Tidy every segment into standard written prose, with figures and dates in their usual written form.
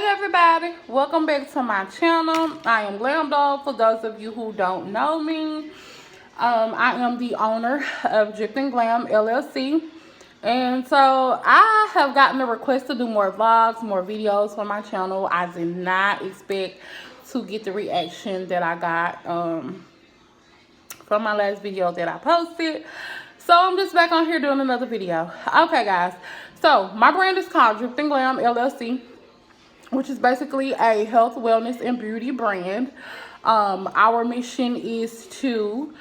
everybody, welcome back to my channel. I am Glam Doll. For those of you who don't know me, I am the owner of Dripping Glam LLC, and so I have gotten a request to do more vlogs, more videos for my channel. I did not expect to get the reaction that I got from my last video that I posted. So I'm just back on here doing another video. Okay guys, so my brand is called Dripping Glam LLC, which is basically a health, wellness, and beauty brand. Our mission is to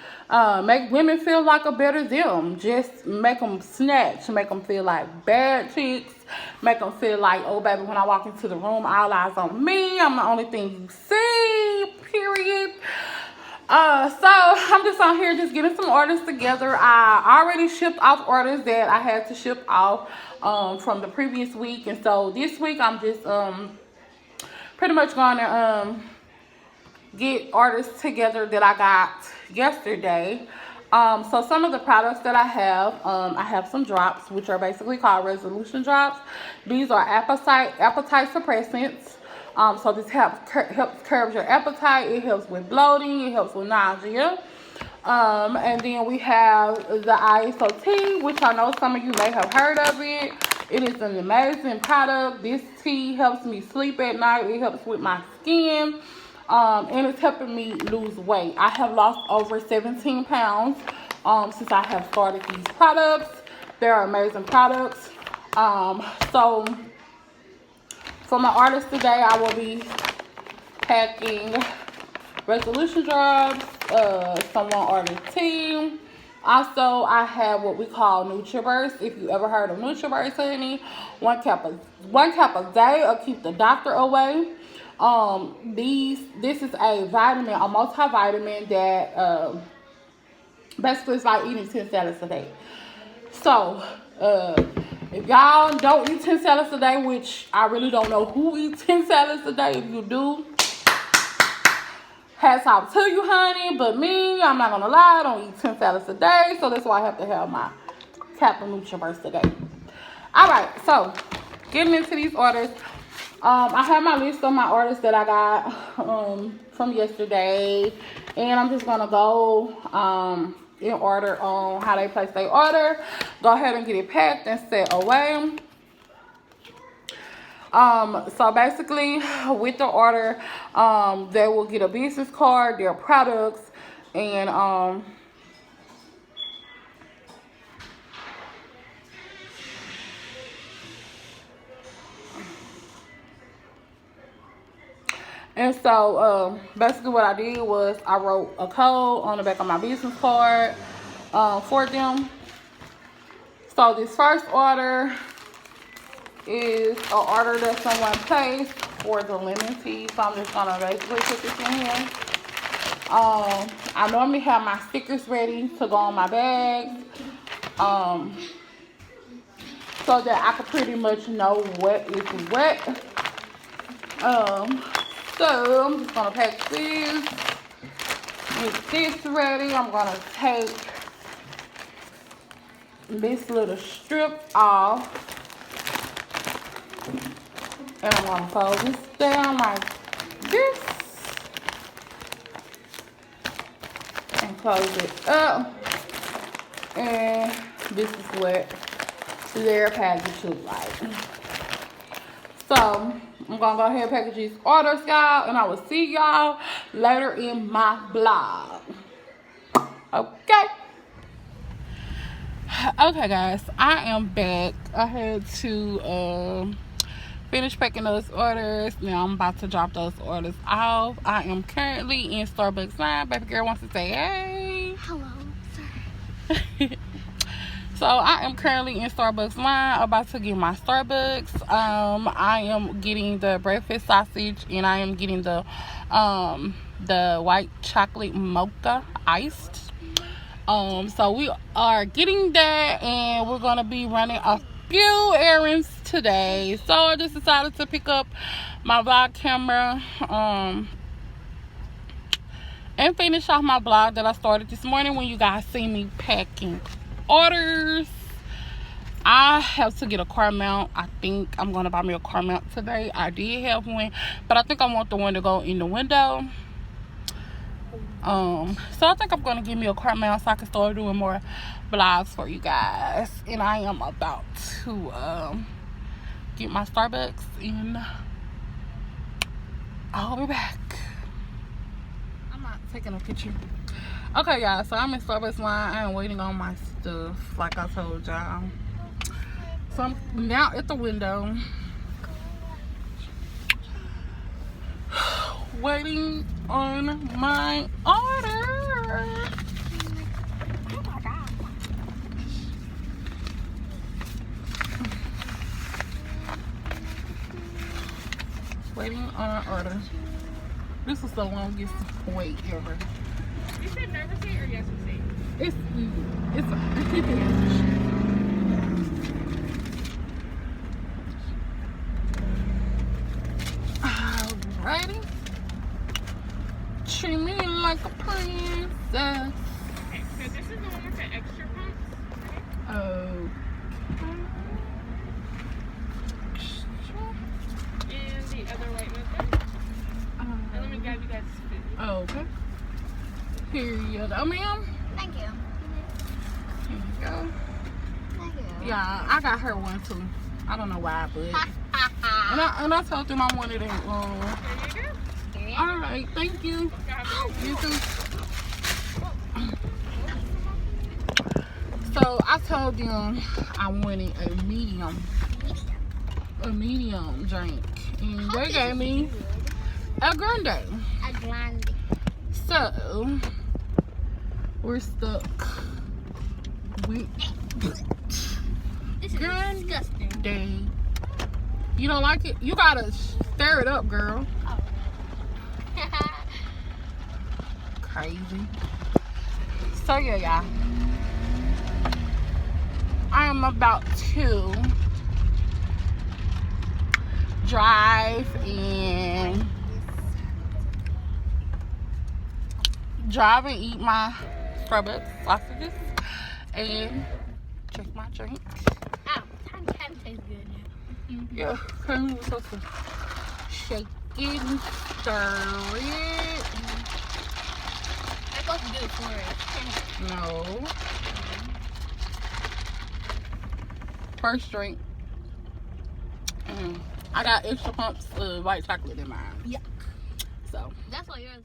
make women feel like a better them. Just make them snatch, make them feel like bad chicks, make them feel like, oh baby, when I walk into the room, all eyes on me, I'm the only thing you see, period. So I'm just on here just getting some orders together. I already shipped off orders that I had to ship off from the previous week, and so this week I'm just pretty much going to get orders together that I got yesterday. So some of the products that I have some drops, which are basically called resolution drops. These are appetite suppressants. So this helps curb your appetite. It helps with bloating. It helps with nausea. And then we have the ISO tea, which I know some of you may have heard of it. It is an amazing product. This tea helps me sleep at night. It helps with my skin. And it's helping me lose weight. I have lost over 17 pounds since I have started these products. They're amazing products. So for my orders today, I will be packing resolution drops, someone ordered tea. Also, I have what we call NutriBurst. If you ever heard of NutriBurst, honey, one cup a day will keep the doctor away. This is a vitamin, a multivitamin that basically is like eating 10 salads a day. So, if y'all don't eat 10 salads a day, which I really don't know who eats 10 salads a day, if you do, hats off to you, honey. But me, I'm not gonna lie, I don't eat 10 salads a day, so that's why I have to have my cap of NutriBurst today. Alright, so getting into these orders. I have my list of my orders that I got from yesterday, and I'm just gonna go in order on how they place their order. Go ahead and get it packed and set away. So basically with the order, they will get a business card, their products, and so basically what I did was I wrote a code on the back of my business card for them. So this first order is an order that someone placed for the lemon tea. So I'm just gonna basically put this in here. I normally have my stickers ready to go on my bags, so that I can pretty much know what is what. So I'm just gonna pack this. With this ready, I'm gonna take this little strip off, and I'm gonna fold this down like this and close it up. And this is what their package looks like. So I'm gonna go ahead and package these orders, y'all, and I will see y'all later in my vlog. Okay guys, I am back. I had to finish packing those orders. Now I'm about to drop those orders off. I am currently in Starbucks line. Baby girl wants to say hey. Hello, sir. So I am currently in Starbucks line, about to get my Starbucks. I am getting the breakfast sausage, and I am getting the white chocolate mocha iced. So we are getting that, and we're gonna be running a few errands today. So I just decided to pick up my vlog camera and finish off my vlog that I started this morning when you guys see me packing orders. I have to get a car mount. I think I'm gonna buy me a car mount today. I did have one, but I think I want the one to go in the window. So I think I'm gonna give me a car mount so I can start doing more vlogs for you guys. And I am about to get my Starbucks and I'll be back. I'm not taking a picture. Okay, y'all, so I'm in Starbucks line. I am waiting on my stuff, like I told y'all. So I'm now at the window, waiting on my order. Oh my god. Waiting on an order. This is the longest wait ever. You said nervous seat or yes seat? It's alrighty. Treat me like a princess. Okay, so this is the one with the extra pumps, right? Oh. And the other white method. And let me grab you guys food. Okay. Here you go, ma'am. Thank you. Here you go. Thank you. Yeah, I got her one too. I don't know why, but and I told them I wanted it. There you go. All right, thank you. You too. So I told them I wanted a medium drink, and they gave me a grande. A grande. So we're stuck with This is disgusting. grande. You don't like it? You gotta stir it up, girl. Oh. Crazy. So yeah, y'all. I am about to drive and eat my Starbucks sausages and drink my drink. Ow, time tastes good now. Yeah, we're supposed to shake it and stir it. I'm supposed to do it for it. No. First drink. I got extra pumps of white chocolate in mine. Yeah. So. That's why yours.